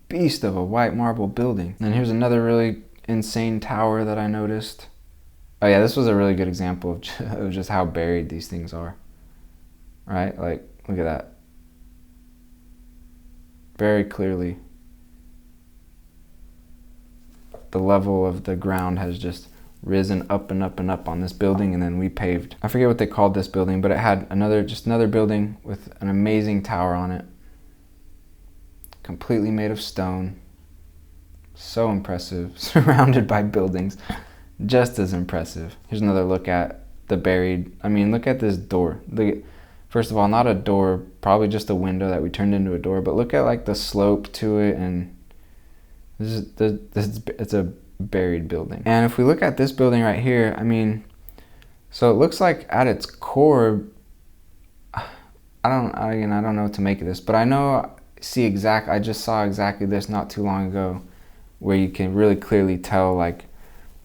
[SPEAKER 1] beast of a white marble building. And here's another really insane tower that I noticed. Oh yeah, this was a really good example of just how buried these things are. Right? Like, look at that. Very clearly, the level of the ground has just risen up and up and up on this building, and then we paved. I forget what they called this building, but it had just another building with an amazing tower on it. Completely made of stone. So impressive. Surrounded by buildings. Just as impressive. Here's another look at the buried, I mean, look at this door. Look at, first of all, not a door, probably just a window that we turned into a door, but look at like the slope to it, and it's a buried building. And if we look at this building right here, I mean, so it looks like at its core, I don't know what to make of this, but I just saw exactly this not too long ago, where you can really clearly tell like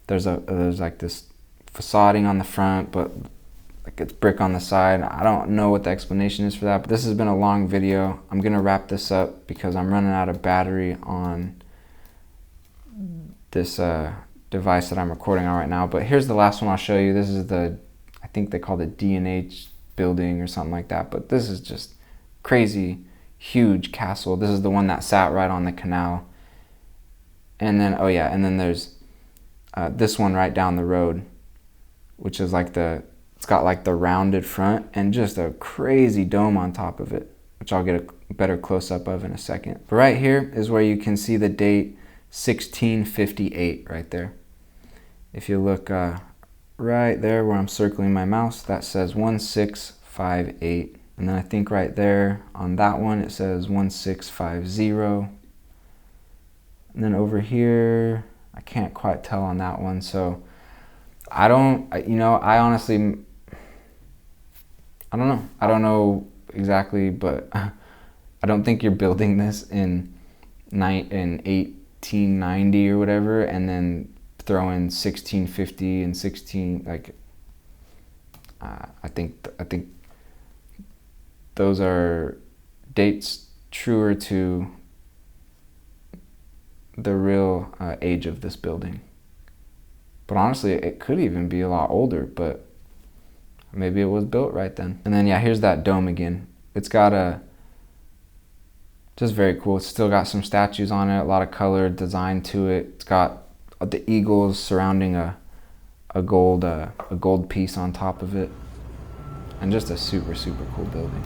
[SPEAKER 1] there's like this facading on the front, but like it's brick on the side. I don't know what the explanation is for that, but this has been a long video. I'm gonna wrap this up because I'm running out of battery on this device that I'm recording on right now. But here's the last one I'll show you. This is the, I think they call it D&H building or something like that. But this is just crazy, huge castle. This is the one that sat right on the canal. And then, oh yeah, and then there's this one right down the road, which is like it's got like the rounded front and just a crazy dome on top of it, which I'll get a better close-up of in a second. But right here is where you can see the date 1658 right there. If you look right there where I'm circling my mouse, that says 1658. And then I think right there on that one, it says 1650. And then over here, I can't quite tell on that one. So I don't, I honestly, I don't know. I don't know exactly, but I don't think you're building this in 1890 or whatever, and then throw in 1650 and 16, like, I think those are dates truer to the real age of this building. But honestly, it could even be a lot older, but maybe it was built right then. And then yeah, here's that dome again. It's got just very cool. It's still got some statues on it, a lot of color design to it. It's got the eagles surrounding a gold piece on top of it, and just a super, super cool building.